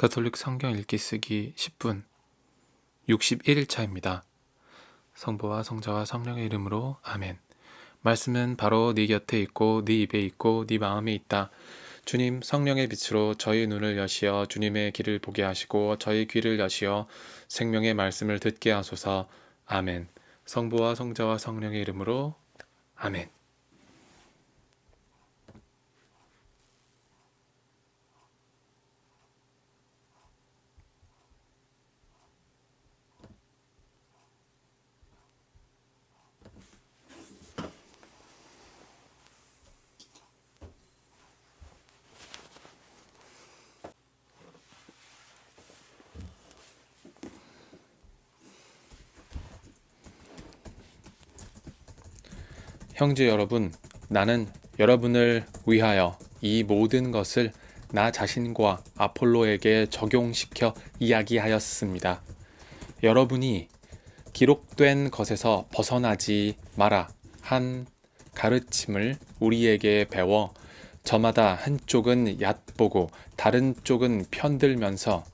가톨릭 성경 읽기 쓰기 10분 61일차입니다. 성부와 성자와 성령의 이름으로 아멘. 말씀은 바로 네 곁에 있고 네 입에 있고 네 마음에 있다. 주님, 성령의 빛으로 저희 눈을 여시어 주님의 길을 보게 하시고 저희 귀를 여시어 생명의 말씀을 듣게 하소서. 아멘. 성부와 성자와 성령의 이름으로 아멘. 형제 여러분, 나는 여러분을 위하여 이 모든 것을 나 자신과 아폴로에게 적용시켜 이야기하였습니다. 여러분이 기록된 것에서 벗어나지 마라 한 가르침을 우리에게 배워 저마다 한쪽은 얕보고 다른 쪽은 편들면서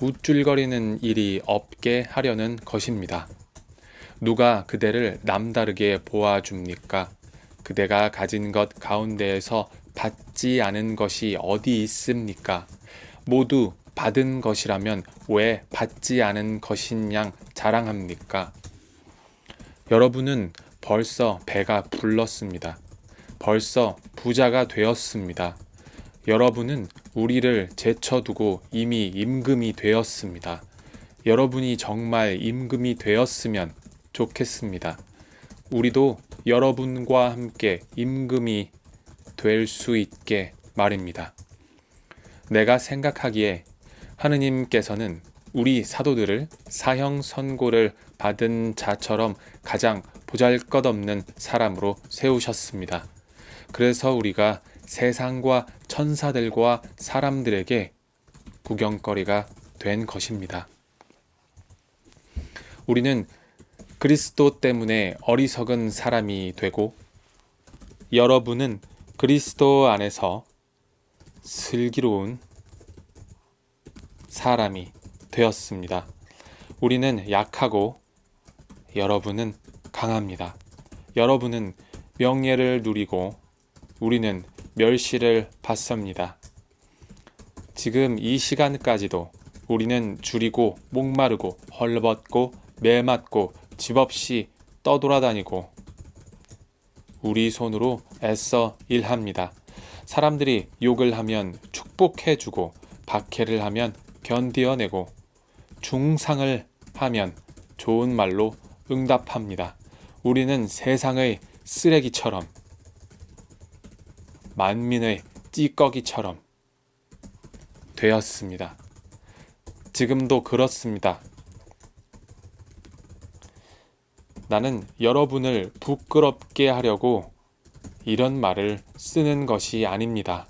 우쭐거리는 일이 없게 하려는 것입니다. 누가 그대를 남다르게 보아줍니까? 그대가 가진 것 가운데에서 받지 않은 것이 어디 있습니까? 모두 받은 것이라면 왜 받지 않은 것인 양 자랑합니까? 여러분은 벌써 배가 불렀습니다. 벌써 부자가 되었습니다. 여러분은 우리를 제쳐두고 이미 임금이 되었습니다. 여러분이 정말 임금이 되었으면 좋겠습니다. 우리도 여러분과 함께 임금이 될 수 있게 말입니다. 내가 생각하기에 하느님께서는 우리 사도들을 사형 선고를 받은 자처럼 가장 보잘것없는 사람으로 세우셨습니다. 그래서 우리가 세상과 천사들과 사람들에게 구경거리가 된 것입니다. 우리는 그리스도 때문에 어리석은 사람이 되고 여러분은 그리스도 안에서 슬기로운 사람이 되었습니다. 우리는 약하고 여러분은 강합니다. 여러분은 명예를 누리고 우리는 멸시를 받습니다. 지금 이 시간까지도 우리는 줄이고 목마르고 헐벗고 매맞고 집 없이 떠돌아다니고 우리 손으로 애써 일합니다. 사람들이 욕을 하면 축복해주고 박해를 하면 견디어내고 중상을 하면 좋은 말로 응답합니다. 우리는 세상의 쓰레기처럼 만민의 찌꺼기처럼 되었습니다. 지금도 그렇습니다. 나는 여러분을 부끄럽게 하려고 이런 말을 쓰는 것이 아닙니다.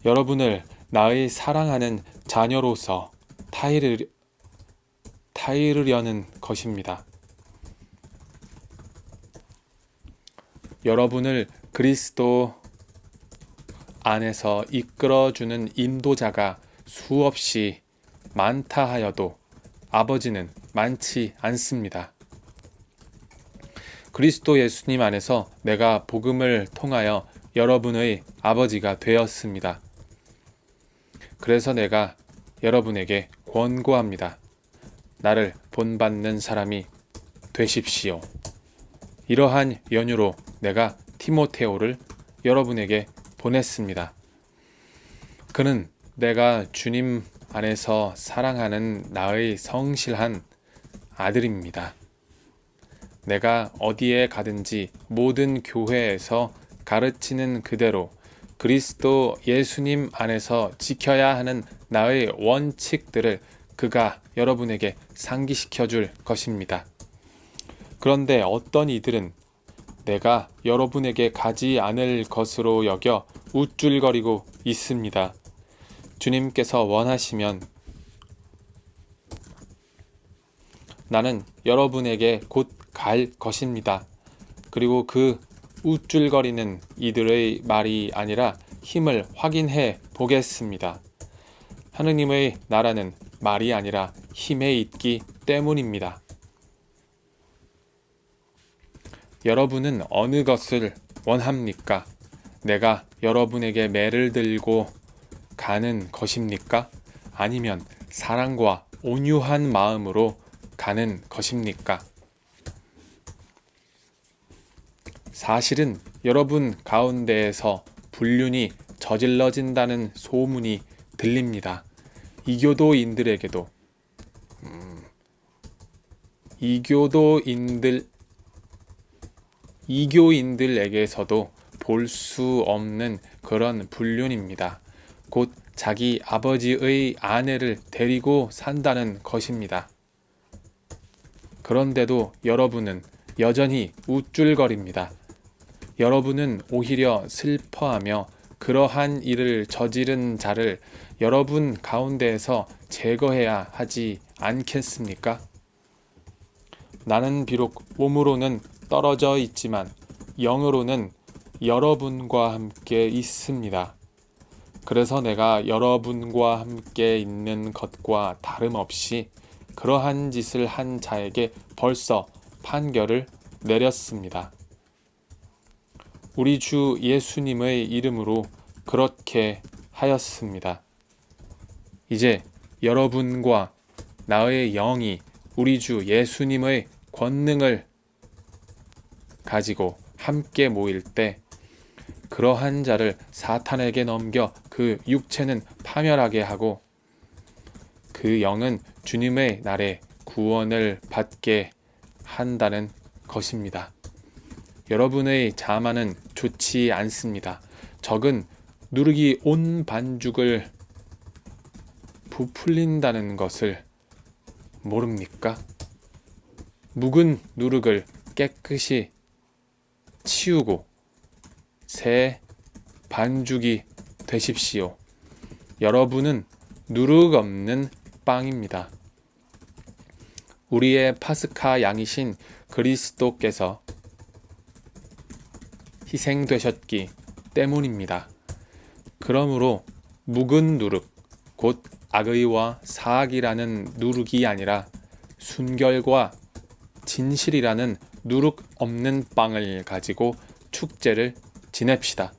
여러분을 나의 사랑하는 자녀로서 타이르려는 것입니다. 여러분을 그리스도 안에서 이끌어주는 인도자가 수없이 많다 하여도 아버지는 많지 않습니다. 그리스도 예수님 안에서 내가 복음을 통하여 여러분의 아버지가 되었습니다. 그래서 내가 여러분에게 권고합니다. 나를 본받는 사람이 되십시오. 이러한 연유로 내가 티모테오를 여러분에게 보냈습니다. 그는 내가 주님 안에서 사랑하는 나의 성실한 아들입니다. 내가 어디에 가든지 모든 교회에서 가르치는 그대로 그리스도 예수님 안에서 지켜야 하는 나의 원칙들을 그가 여러분에게 상기시켜 줄 것입니다. 그런데 어떤 이들은 내가 여러분에게 가지 않을 것으로 여겨 우쭐거리고 있습니다. 주님께서 원하시면 나는 여러분에게 곧 갈 것입니다. 그리고 그 우쭐거리는 이들의 말이 아니라 힘을 확인해 보겠습니다. 하느님의 나라는 말이 아니라 힘에 있기 때문입니다. 여러분은 어느 것을 원합니까? 내가 여러분에게 매를 들고 가는 것입니까? 아니면 사랑과 온유한 마음으로 가는 것입니까? 사실은 여러분 가운데에서 불륜이 저질러진다는 소문이 들립니다. 이교도인들에게서도 볼 수 없는 그런 불륜입니다. 곧 자기 아버지의 아내를 데리고 산다는 것입니다. 그런데도 여러분은 여전히 우쭐거립니다. 여러분은 오히려 슬퍼하며 그러한 일을 저지른 자를 여러분 가운데에서 제거해야 하지 않겠습니까? 나는 비록 몸으로는 떨어져 있지만 영으로는 여러분과 함께 있습니다. 그래서 내가 여러분과 함께 있는 것과 다름없이 그러한 짓을 한 자에게 벌써 판결을 내렸습니다. 우리 주 예수님의 이름으로 그렇게 하였습니다. 이제 여러분과 나의 영이 우리 주 예수님의 권능을 가지고 함께 모일 때 그러한 자를 사탄에게 넘겨 그 육체는 파멸하게 하고 그 영은 주님의 날에 구원을 받게 한다는 것입니다. 여러분의 자만은 좋지 않습니다. 적은 누룩이 온 반죽을 부풀린다는 것을 모릅니까? 묵은 누룩을 깨끗이 치우고 새 반죽이 되십시오. 여러분은 누룩 없는 빵입니다. 우리의 파스카 양이신 그리스도께서 희생되셨기 때문입니다. 그러므로 묵은 누룩, 곧 악의와 사악이라는 누룩이 아니라 순결과 진실이라는 누룩 없는 빵을 가지고 축제를 지냅시다.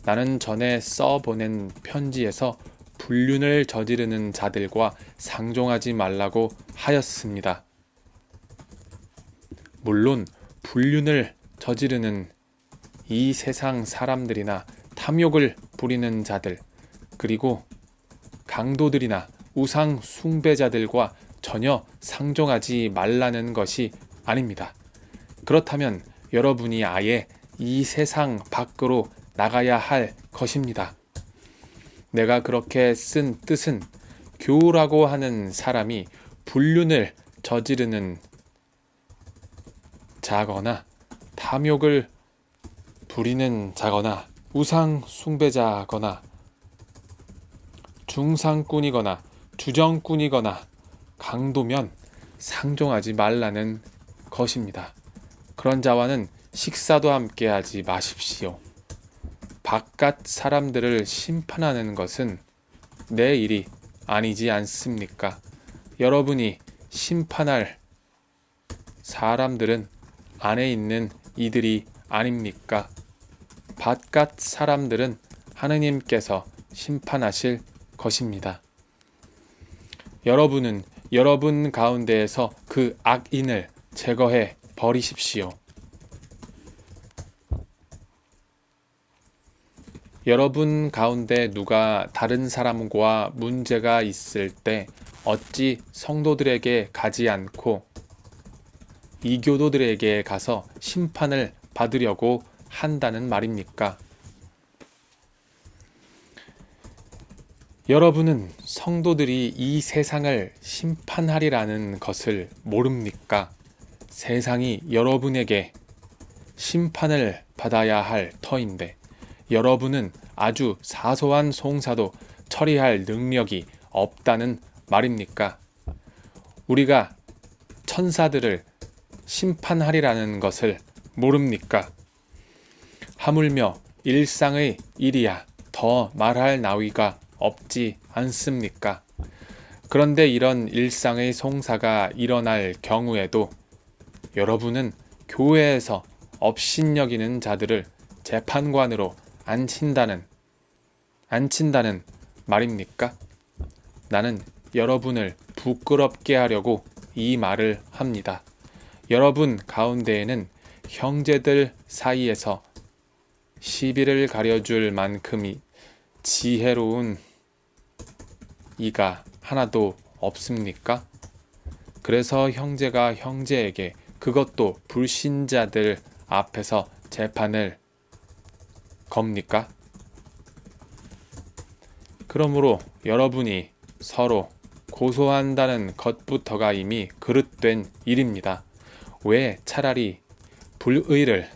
나는 전에 써보낸 편지에서 불륜을 저지르는 자들과 상종하지 말라고 하였습니다. 물론 불륜을 저지르는 이 세상 사람들이나 탐욕을 부리는 자들, 그리고 강도들이나 우상 숭배자들과 전혀 상종하지 말라는 것이 아닙니다. 그렇다면 여러분이 아예 이 세상 밖으로 나가야 할 것입니다. 내가 그렇게 쓴 뜻은 교우라고 하는 사람이 불륜을 저지르는 자거나 탐욕을 부리는 자거나 우상 숭배자거나 중상꾼이거나 주정꾼이거나 강도면 상종하지 말라는 것입니다. 그런 자와는 식사도 함께 하지 마십시오. 바깥 사람들을 심판하는 것은 내 일이 아니지 않습니까? 여러분이 심판할 사람들은 안에 있는 이들이 아닙니까? 바깥 사람들은 하느님께서 심판하실 것입니다. 여러분은 여러분 가운데에서 그 악인을 제거해 버리십시오. 여러분 가운데 누가 다른 사람과 문제가 있을 때 어찌 성도들에게 가지 않고 이교도들에게 가서 심판을 받으려고 한다는 말입니까? 여러분은 성도들이 이 세상을 심판하리라는 것을 모릅니까? 세상이 여러분에게 심판을 받아야 할 터인데 여러분은 아주 사소한 송사도 처리할 능력이 없다는 말입니까? 우리가 천사들을 심판하리라는 것을 모릅니까? 하물며 일상의 일이야 더 말할 나위가 없지 않습니까? 그런데 이런 일상의 송사가 일어날 경우에도 여러분은 교회에서 업신여기는 자들을 재판관으로 앉힌다는 말입니까? 나는 여러분을 부끄럽게 하려고 이 말을 합니다. 여러분 가운데에는 형제들 사이에서 시비를 가려줄 만큼이 지혜로운 이가 하나도 없습니까? 그래서 형제가 형제에게, 그것도 불신자들 앞에서 재판을 겁니까? 그러므로 여러분이 서로 고소한다는 것부터가 이미 그릇된 일입니다. 왜 차라리 불의를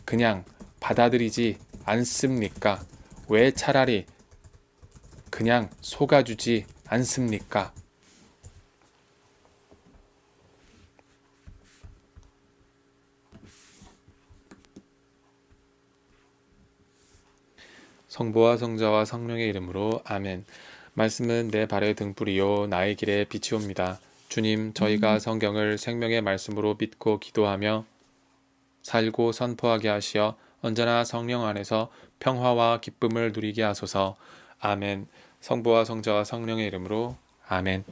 그냥 받아들이지 않습니까? 왜 차라리 그냥 속아주지 않습니까? 성부와 성자와 성령의 이름으로 아멘. 말씀은 내 발의 등불이요 나의 길에 빛이옵니다. 주님, 저희가 성경을 생명의 말씀으로 믿고 기도하며 살고 선포하게 하시어 언제나 성령 안에서 평화와 기쁨을 누리게 하소서. 아멘. 성부와 성자와 성령의 이름으로 아멘.